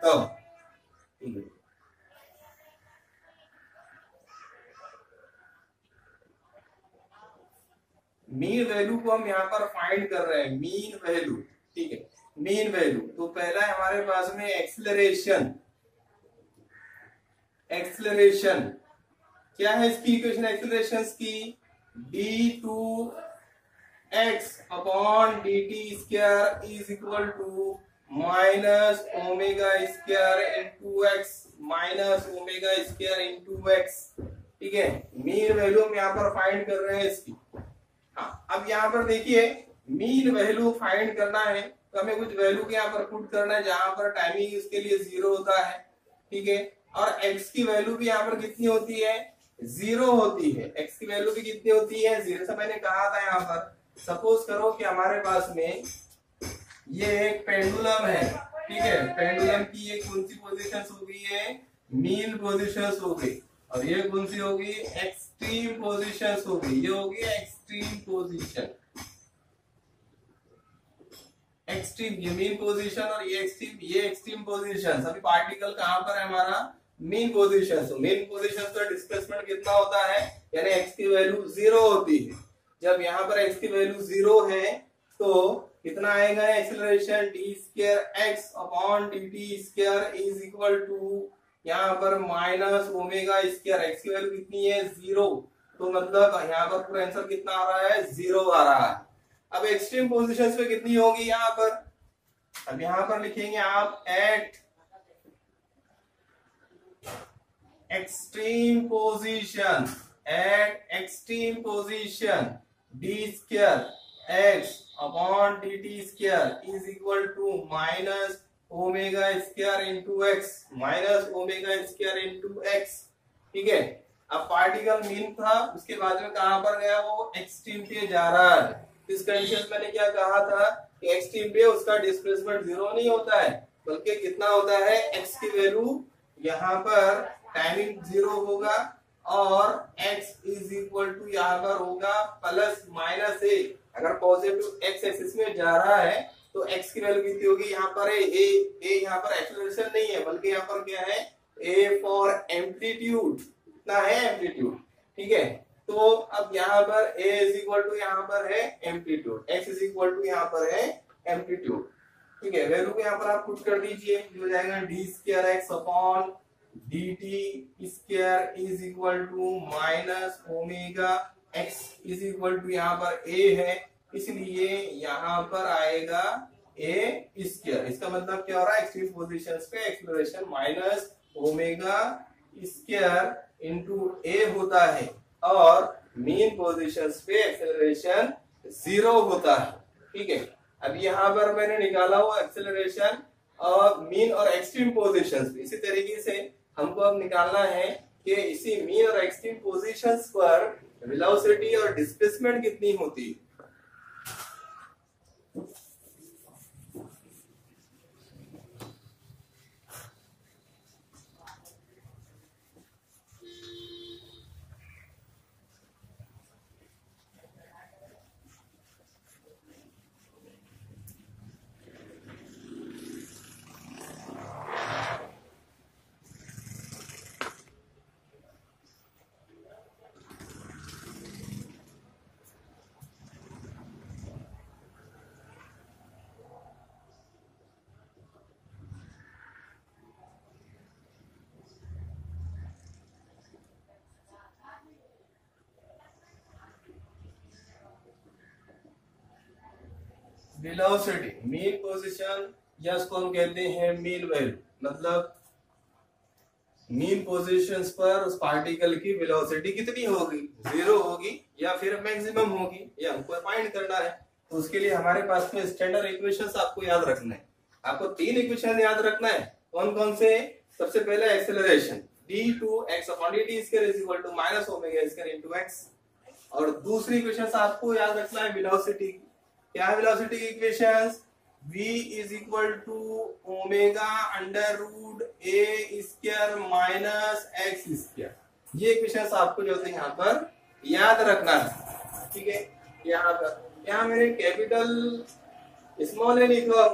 तब, ठीक है। मीन वैल्यू को हम यहाँ पर फाइंड कर रहे हैं, मीन वैल्यू, ठीक है। मीन वैल्यू तो पहला है हमारे पास में एक्सेलरेशन। एक्सेलरेशन क्या है इसकी इक्वेशन एक्सेलरेशन की, d2x upon dt square is equal to minus omega square into x minus omega square into x, ठीक है। मीन वैल्यू हम यहाँ पर फाइंड कर रहे हैं इसकी। हाँ, अब यहाँ पर देखिए मीन वैल्यू फाइंड करना है तो हमें कुछ वैल्यू के यहाँ पर पुट करना है जहां पर टाइमिंग इसके लिए 0 होता है, ठीक है। और x की वैल्यू भी यहाँ पर कितनी होती है, 0 होती है। x की वैल्यू भी कितनी होती है, 0। से मैंने कहा था यहाँ पर सपोज करो कि हमारे पास में ये एक पेंडुलम है, ठीक है। पेंडुलम की ये कौन सी पोजिशन हो गई है, मीन पोजिशन हो गई, और ये कौन सी होगी, एक्सट्रीम पोजिशन हो गई। ये होगी एक्सट्रीम पोजिशन, एक्सट्रीम ये मीन पोजीशन और ये एक्सट्रीम पोजीशन। अभी पार्टिकल कहां पर है हमारा, मीन पोजीशन। तो मीन पोजीशन का डिस्प्लेसमेंट कितना होता है, यानी x की वैल्यू 0 होती है। जब यहाँ पर x की वैल्यू 0 है तो कितना आएगा acceleration, d square x upon dt square is equal to यहाँ पर माइनस ओमेगा स्क्वायर। x की वैल्यू कितनी है, 0। तो मतलब यहाँ पर पूरा आंसर कितना आ रहा है, 0 आ रहा है। अब एक्सट्रीम पोजीशंस पे कितनी होगी यहाँ पर, अब यहाँ पर लिखेंगे आप at extreme position, at extreme position d square x upon d t square is equal to minus omega square into x minus omega square into x, ठीक है। अब पार्टिकल मीन था, उसके बाद में कहां पर गया, वो एक्सट्रीम पे जा रहा है। इस कंडीशन मैंने क्या कहा था कि एक्सट्रीम पे उसका डिस्प्लेसमेंट 0 नहीं होता है, बल्कि कितना होता है, x की वैल्यू यहाँ पर टाइमिंग 0 होगा और x इज इक्वल टू यहाँ पर होगा प्लस माइनस a। अगर पॉजिटिव x एक्सिस में जा रहा है तो x की वैल्यू कितनी होगी, यहाँ पर a यहाँ पर एक्सेलरेशन नहीं है, बल्कि यहाँ पर क्या है, a फॉर एम्पलीट्यूड, कितना है एम्पलीट्यूड, ठीक है। तो अब यहाँ पर a इज इक्वल टू यहाँ पर है amplitude, x is equal to यहाँ पर है एम्पलीट्यूड, ठीक है। वैल्यू को यहाँ पर आप पुट कर दीजिए, हो जाएगा d square x upon d t square is equal to minus omega x is equal to यहाँ पर a है, इसलिए यहाँ पर आएगा a स्क्वायर। इसका मतलब क्या हो रहा है, एक्सट्रीम पोजीशंस पे acceleration minus omega square into a होता है और मीन पोजीशंस पे एक्सेलरेशन 0 होता है, ठीक है। अब यहाँ पर मैंने निकाला हुआ एक्सेलरेशन और मीन और एक्सट्रीम पोजीशंस पे। इसी तरीके से हमको अब निकालना है कि इसी मीन और एक्सट्रीम पोजीशंस पर वेलोसिटी और डिस्प्लेसमेंट कितनी होती है। वेलोसिटी मीन पोजीशन या उसको हम कहते हैं मीन वैल्यू, मतलब मीन पोजीशंस पर उस पार्टिकल की वेलोसिटी कितनी होगी, 0 होगी या फिर मैक्सिमम होगी, ये हमको फाइंड करना है। तो उसके लिए हमारे पास में स्टैंडर्ड इक्वेशंस आपको याद रखना है। आपको 3 इक्वेशन याद रखना है। कौन कौन से, सबसे पहले acceleration d2x upon dt square is equal to minus omega square into x, और दूसरी इक्वेशन आपको याद रखना है वेलोसिटी। क्या है वेलोसिटी की equations, v is equal to omega under root a square minus x square. ये इक्वेशंस आपको जो है यहाँ पर याद रखना है, ठीक है। यहाँ पर यहाँ मैंने कैपिटल स्मॉल ए लिखा,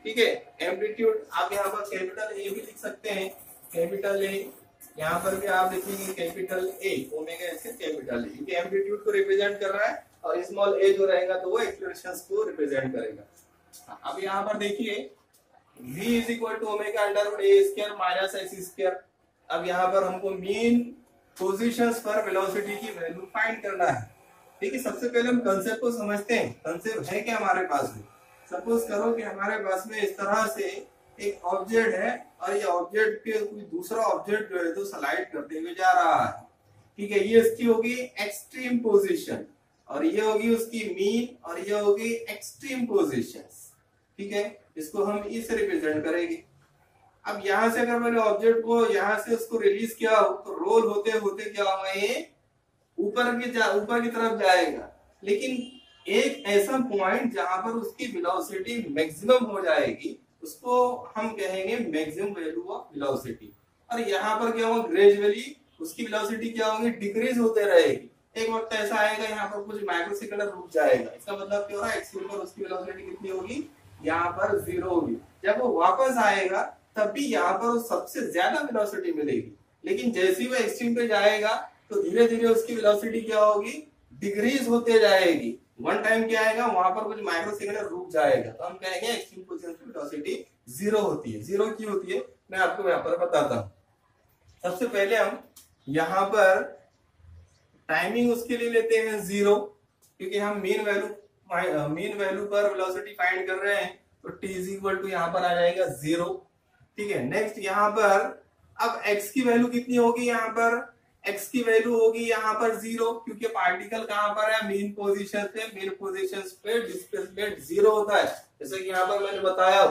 ठीक है। एम्पलीट्यूड आप यहाँ पर कैपिटल ए भी लिख सकते हैं, कैपिटल ए, यहाँ पर भी आप लिखेंगे कैपिटल ए, ओमेगा इसके कैपिटल ए, क्योंकि एम्पलीट्यूड को रिप्रेजेंट कर रहा है और स्मॉल ए जो रहेगा तो वो एक्सेलरेशन को रिप्रेजेंट करेगा। अब यहाँ पर देखिए v is equal to omega under root a square minus x square. अब यहाँ पर हमको मीन पोजीशंस पर वेलोसिटी की वैल्यू फाइंड करना है। ठीक है, सबसे पहले हम कंसेप्ट को समझते हैं। कंसेप्ट है क्या हमारे पास में, सपोज करो कि हमारे पास में इस तरह से एक ऑब्जेक्ट है और ये ऑब्जेक्ट पे कोई दूसरा ऑब्जेक्ट जो है तो स्लाइड करते हुए जा रहा है। ठीक है, ये इसकी होगी एक्सट्रीम पोजीशन और ये होगी उसकी मीन और ये होगी एक्सट्रीम पोजीशंस। ठीक है, इसको हम इससे रिप्रेजेंट करेंगे। अब यहाँ से अगर मैंने ऑब्जेक्ट को यहाँ से उसको रिलीज किया तो रोल होते होते क्या होगा, ये ऊपर की तरफ जाएगा, लेकिन एक ऐसा पॉइंट जहां पर उसकी वेलोसिटी मैक्सिमम हो जाएगी उसको हम कहेंगे मैक्सिमम वैल्यू ऑफ वेलोसिटी। और यहाँ पर क्या होगा, ग्रेजुअली उसकी वेलोसिटी क्या होगी, डिक्रीज होते रहेगी। एक वक्त ऐसा आएगा यहाँ पर कुछ माइक्रो सेकंड रुक जाएगा। इसका मतलब क्या हो रहा है, एक्स पर उसकी वेलोसिटी कितनी होगी, यहाँ पर 0 होगी। जब वो वापस आएगा तब भी यहाँ पर सबसे ज्यादा वेलोसिटी मिलेगी, लेकिन जैसे ही वो एक्सट्रीम पे जाएगा तो धीरे धीरे उसकी वेलोसिटी क्या होगी, डिक्रीज होते जाएगी। वन टाइम क्या आएगा, वहां पर कुछ माइक्रो सेकंड रुक जाएगा, तो हम कहेंगे एक्सट्रीम पोजीशन पे वेलोसिटी 0 होती है। 0 क्यों होती है मैं आपको यहाँ पर बताता हूँ। सबसे पहले हम यहाँ पर टाइमिंग उसके लिए लेते हैं 0, क्योंकि हम मीन वैल्यू पर वेलोसिटी फाइंड कर रहे हैं, तो t इज इक्वल टू यहाँ पर आ जाएगा 0। ठीक है, नेक्स्ट यहाँ पर अब x की वैल्यू कितनी होगी, यहाँ पर x की वैल्यू होगी यहाँ पर 0, क्योंकि पार्टिकल कहाँ पर है, मेन पोजीशन पे। मेन पोजीशन पे डिस्प्लेसमेंट 0 होता है। जैसे कि यहाँ पर मैंने बताया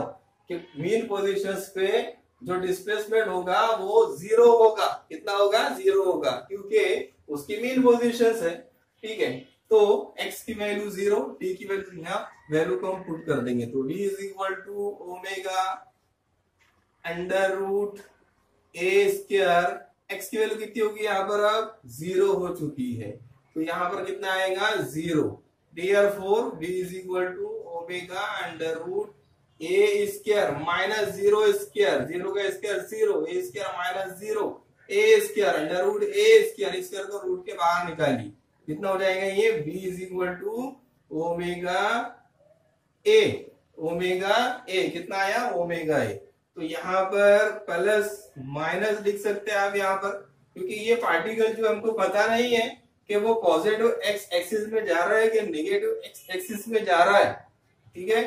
कि मेन पोजीशन पे जो डिस्प्लेसमेंट होगा वो 0 होगा। कितना होगा, 0 होगा, क्योंकि उसकी मेन पोजीशन है। ठीक है, तो x की वैल्यू 0, t की वैल्यू यहाँ वैल्यू को हम पुट कर देंगे, तो v is equal to omega under root a square. x की वैल्यू कितनी होगी, यहाँ पर अब 0 हो चुकी है, तो यहाँ पर कितना आएगा, 0। Therefore v is equal to omega under root a square minus 0 square, 0 का square 0, a square minus 0, a square under root a square, square को रूट के बाहर निकालिए, कितना हो जाएगा ये, v is equal to omega a, कितना आया, ओमेगा ए। तो यहाँ पर प्लस माइनस लिख सकते हैं आप यहाँ पर, क्योंकि ये पार्टिकल जो हमको पता नहीं है कि वो पॉजिटिव एक्स एक्सिस में जा रहा है कि नेगेटिव एक्स एक्सिस में जा रहा है। ठीक है,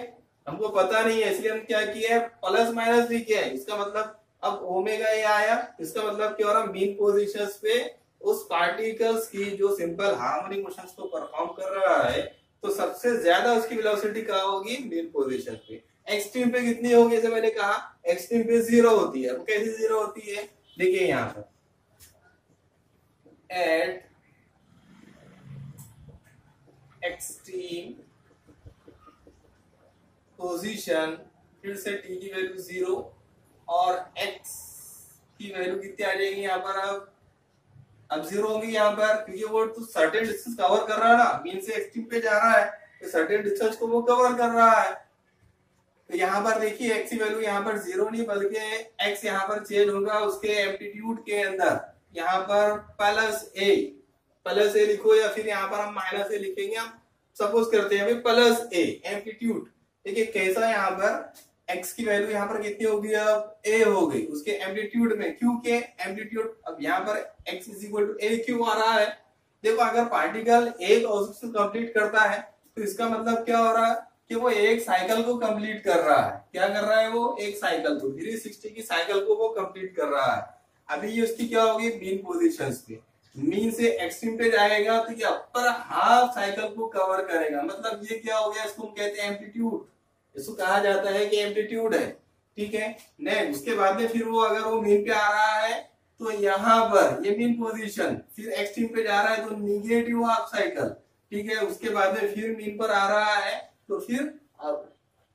हमको पता नहीं है, इसलिए हम क्या किया है, प्लस माइनस लिखे है। इसका मतलब अब ओमेगा ए आया, इसका मतलब क्या हो रहा, मीन पोजीशंस पे उस पार्टिकल्स की जो सिंपल हार्मोनिक मोशंस को परफॉर्म कर रहा है, तो सबसे ज्यादा उसकी वेलोसिटी कहाँ होगी, मीन पोजीशन पे। एक्सट्रीम पे कितनी होगी, जैसे मैंने कहा एक्सट्रीम पे 0 होती है। वो कैसे 0 होती है, देखिए यहाँ पर एट एक्सट्रीम पोजीशन, फिर से t की वैल्यू 0 और x की वैल्यू कितनी आ जाएगी यहाँ पर, अब 0 होगी यहाँ पर, क्योंकि वो तो सर्टेन डिस्टेंस कवर कर रहा है ना, मीन से एक्सट्रीम पे जा रहा है, तो सर्टेन डिस्टेंस को वो कवर कर रहा है। तो यहाँ पर देखिए x की वैल्यू यहाँ पर 0 नहीं बल्कि x यहाँ पर चेंज होगा उसके एम्पलीट्यूड के अंदर। यहाँ पर प्लस ए लिखो या फिर यहाँ पर हम माइनस ए लिखेंगे। हम सपोज करते हैं प्लस ए एम्पलीट्यूड। देखिए कैसा, यहाँ पर x की वैल्यू यहाँ पर कितनी होगी, अब a हो गई उसके एम्पलीट्यूड में, क्योंकि एम्पलीट्यूड अब यहाँ पर x is equal to a क्यों आ रहा है। देखो अगर पार्टिकल एक ऑब्जेक्ट कंप्लीट करता है तो इसका मतलब क्या हो रहा है कि वो एक साइकिल को कंप्लीट कर रहा है। क्या कर रहा है, वो एक साइकिल को 360 की साइकिल को वो कंप्लीट कर रहा है। अभी ये उसकी क्या होगी, मीन पोजीशंस पे, मीन से एक्सट्रीम पे जाएगा तो ये अपर हाफ साइकिल को कवर करेगा। मतलब ये क्या हो गया, इसको हम कहते हैं एम्पलीट्यूड, इसको कहा जाता है कि एम्पलीट्यूड है। ठीक है, नेक्स्ट उसके बाद में फिर वो अगर वो मीन पे आ रहा है तो यहाँ पर ये मीन पोजीशन, फिर एक्सट्रीम पे जा रहा है तो निगेटिव हाफ साइकिल। ठीक है, उसके बाद में फिर मीन पर आ रहा है तो फिर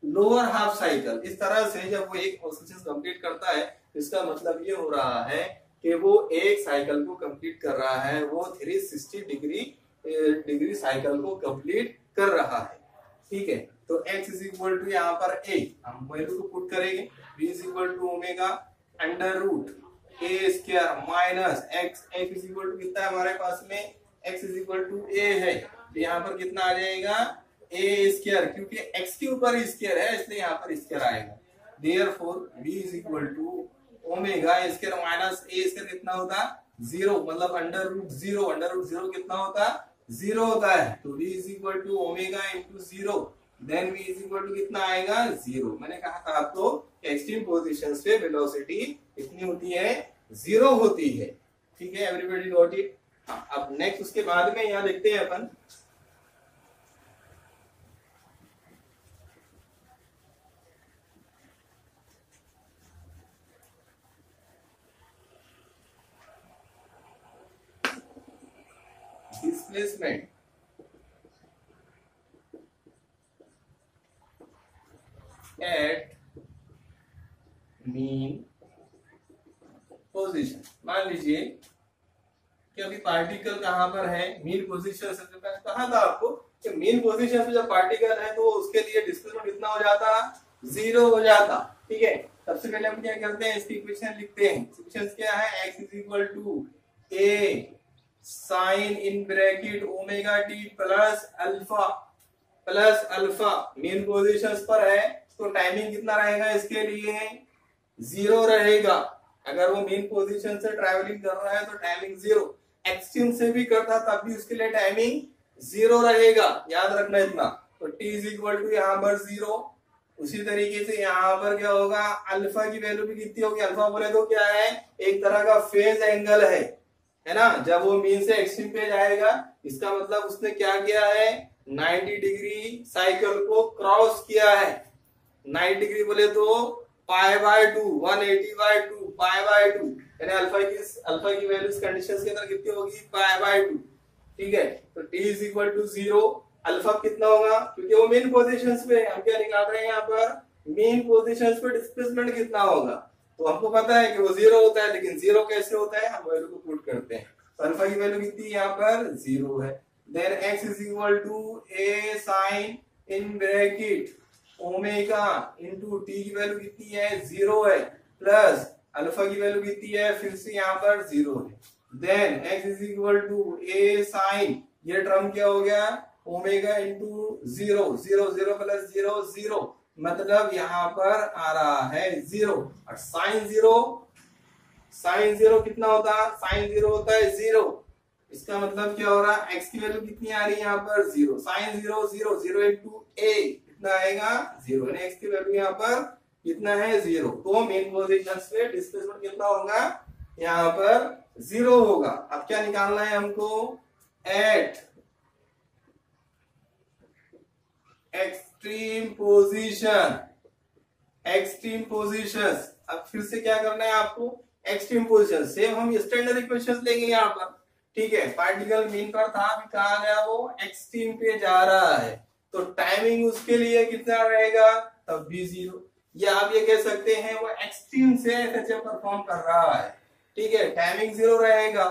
लोअर हाफ साइकिल। इस तरह से जब वो एक ऑसिलेशन कंप्लीट करता है, इसका मतलब ये हो रहा है कि वो एक साइकिल को कंप्लीट कर रहा है, वो 360 डिग्री साइकिल को कंप्लीट कर रहा है। ठीक है, तो x इज इक्वल टू यहाँ पर a, हम वैल्यू को पुट करेंगे, b is equal to omega under root a square minus x, x is equal to कितना है हमारे पास में, x is equal to a है, तो यहाँ पर कितना आ जाएगा a स्क्वायर, क्योंकि x के ऊपर स्क्वायर है इसलिए यहाँ पर स्क्वायर आएगा। Therefore b is equal to omega square minus a square कितना होता, 0, मतलब अंडर रूट 0, अंडर रूट 0 कितना होता, 0 होता है, तो v is equal to omega into 0, then v is equal to कितना आएगा 0। मैंने कहा था आपको एक्सट्रीम पोजीशंस पे वेलोसिटी कितनी होती है, 0 होती है। ठीक है, एवरीबॉडी गॉट इट। अब नेक्स्ट उसके बाद में यहाँ देखते हैं अपन डिस्प्लेसमेंट एट मीन पोजीशन। मान लीजिए कि अभी पार्टिकल कहां पर है, मीन पोजीशन से, तो मैंने कहा था आपको कि मीन पोजीशन पे जब पार्टिकल है तो उसके लिए डिस्प्लेसमेंट कितना हो जाता, 0 हो जाता। ठीक है, सबसे पहले हम क्या करते हैं, इसकी इक्वेशन लिखते हैं। इक्वेशन क्या है, x is equal to a sine in bracket omega t plus alpha mean positions पर है तो टाइमिंग कितना रहेगा इसके लिए, 0 रहेगा। अगर वो मेन पोजीशन से ट्रैवलिंग कर रहा है तो टाइमिंग 0, एक्सट्रीम से भी करता तब भी उसके लिए टाइमिंग 0 रहेगा, याद रखना इतना। तो t इज इक्वल टू यहाँ पर 0। उसी तरीके से यहाँ पर क्या होगा, अल्फा की वैल्यू भी कितनी होगी, अल्फा बोले तो क्या है, एक तरह का फेज एंगल है ना। जब वो मीन से एक्सट्रीम पे जाएगा इसका मतलब उसने क्या किया है, 90 डिग्री साइकिल को क्रॉस किया है। 90 डिग्री बोले तो pi by 2, 180 by 2, pi by 2, यानी अल्फा की वैल्यू इस कंडीशंस के अंदर कितनी होगी, पाई बाय 2। ठीक है, तो t is equal to 0, alpha कितना होगा, क्योंकि वो मेन पोजीशंस पे, हम क्या निकाल रहे हैं यहाँ पर, मेन पोजीशंस पे डिस्प्लेसमेंट कितना होगा। तो हमको पता है कि वो 0 होता है, लेकिन 0 कैसे होता है, हम वैल्यू को पुट करते हैं। तो अल्फा की वैल्यू कितनी यहाँ पर 0 है। Then x is equal to a sine in bracket omega into t की वैल्यू कितनी है, 0 है, प्लस अल्फा की वैल्यू कितनी है, फिर से यहाँ पर 0 है। Then x is equal to a sine, ये टर्म क्या हो गया, ओमेगा इंटू 0, 0 0 प्लस 0 0, मतलब यहाँ पर आ रहा है 0। और साइन 0 कितना होता है, साइन 0 होता है 0। इसका मतलब क्या हो रहा है, x की वैल्यू कितनी आ रही है यहाँ पर 0, साइन 0 0 0 इंटू a कितना आएगा 0, यानी x की वैल्यू यहाँ पर कितना है 0। तो मेन पोजीशन पे डिस्प्लेसमेंट कितना होगा, यहाँ पर 0 होगा। अब क्या निकालना है हमको, एट एक्सट्रीम पोजीशन। अब फिर से क्या करना है आपको, एक्सट्रीम पोजीशन, सेम हम स्टैंडर्ड इक्वेशन लेंगे यहाँ पर। ठीक है, पार्टिकल मीन पर था, अभी कहा गया वो एक्सट्रीम पे जा रहा है, तो टाइमिंग उसके लिए कितना रहेगा, तब भी 0। या आप ये कह सकते हैं वो एक्सट्रीम से एफएचएम परफॉर्म कर रहा है। ठीक है, टाइमिंग 0 रहेगा।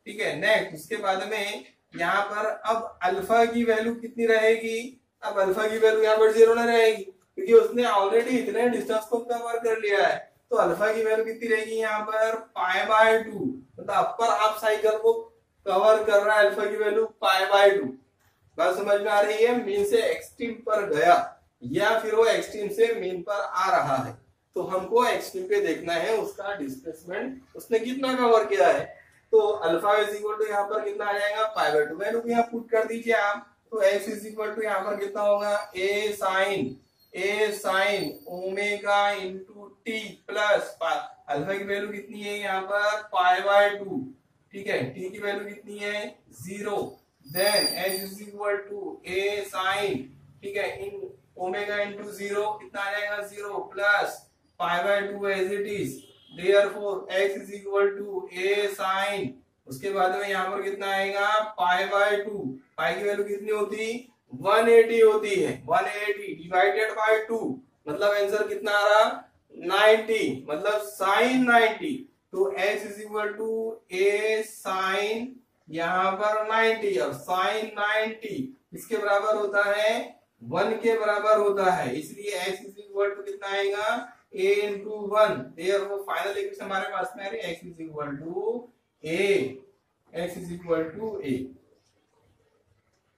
ठीक है, नेक्स्ट उसके बाद में यहाँ पर अब अल्फा की वैल्यू कितनी रहेगी, अब अल्फा की वैल्यू यहाँ पर 0 न रहेगी, क्योंकि उसने ऑलरेडी इतने डिस्टेंस को कवर कर लिया है। तो अल्फा की वैल्यू कितनी रहेगी यहाँ पर, पाई बाय 2, मतलब अपर हाफ साइकिल को कवर कर रहा है, अल्फा की वैल्यू पाई बाय 2। बात समझ में आ रही है, मीन से एक्सट्रीम पर गया या फिर वो एक्सट्रीम से मीन पर आ रहा है, तो हमको एक्सट्रीम पे देखना है उसका डिस्प्लेसमेंट उसने कितना कवर किया है। तो अल्फा इज इक्वल टू यहाँ पर कितना आ जाएगा, पाई बाय 2, वैल्यू यहाँ पुट कर दीजिए आप। तो x इज इक्वल टू यहाँ पर कितना होगा, a sine omega into T plus alpha की वैल्यू कितनी है यहाँ पर, पाई बाय 2। ठीक है, t की वैल्यू कितनी है 0। Then x is equal to a sine, ठीक है, इन ओमेगा इंटू 0 कितना आ जाएगा 0 plus pi by 2 as it is. Therefore x is equal to a sine, उसके बाद में यहाँ पर कितना आएगा, पाई बाय 2, पाई की वैल्यू कितनी होती, 180 होती है, 180 डिवाइडेड बाय 2, मतलब आंसर कितना आ रहा, 90, मतलब साइन 90। तो x is equal to a sine यहाँ पर 90 और साइन 90 इसके बराबर होता है 1 के बराबर होता है, इसलिए x इज इक्वल टू कितना आएगा a into 1। Therefore final equation हमारे पास में आ रही है x is equal to a, x is equal to a।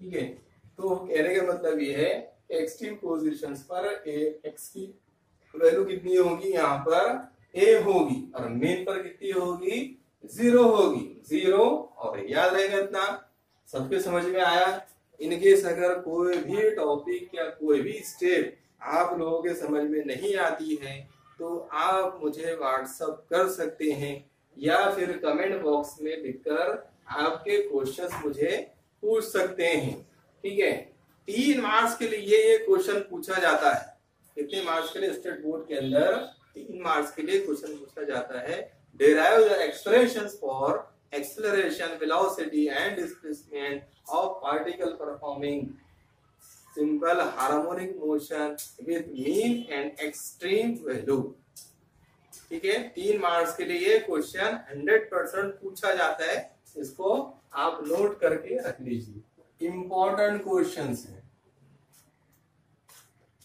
ठीक है, तो कहने का मतलब ये है एक्सट्रीम पोजीशंस पर x की वैल्यू कितनी होगी, यहाँ पर a होगी और मेन पर कितनी होगी, 0 होगी, 0। और याद रहेगा इतना, सबके समझ में आया। इनकेस अगर कोई भी टॉपिक या कोई भी स्टेप आप लोगों के समझ में नहीं आती है तो आप मुझे व्हाट्सएप कर सकते हैं या फिर कमेंट बॉक्स में लिखकर आपके क्वेश्चंस मुझे पूछ सकते हैं। ठीक है, 3 मार्क्स के लिए ये क्वेश्चन पूछा जाता है। कितने मार्क्स के लिए, स्टेट बोर्ड के अंदर 3 मार्क्स के लिए क्वेश्चन पूछा जाता है। Derive the expressions for acceleration, velocity and displacement of particle performing simple harmonic motion with mean and extreme value। ठीक है, 3 मार्क्स के लिए ये क्वेश्चन 100% पूछा जाता है, इसको आप नोट करके रख लीजिए, इंपॉर्टेंट क्वेश्चंस है।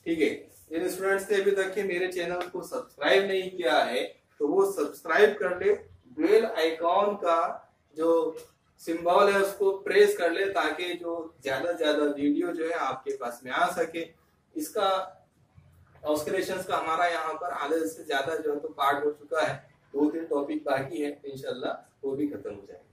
ठीक है, जिन स्टूडेंट्स ने अभी तक के मेरे चैनल को सब्सक्राइब नहीं किया है तो वो सब्सक्राइब कर ले, बेल आइकॉन का जो सिंबल है उसको प्रेस कर ले ताकि जो ज्यादा ज्यादा वीडियो जो है आपके पास में आ सके। इसका ऑस्किलेशंस का हमारा यहाँ पर आधे से ज्यादा जो है तो पार्ट हो चुका है, 2-3 टॉपिक बाकी है, इंशाल्लाह वो भी खत्म हो जाएगा।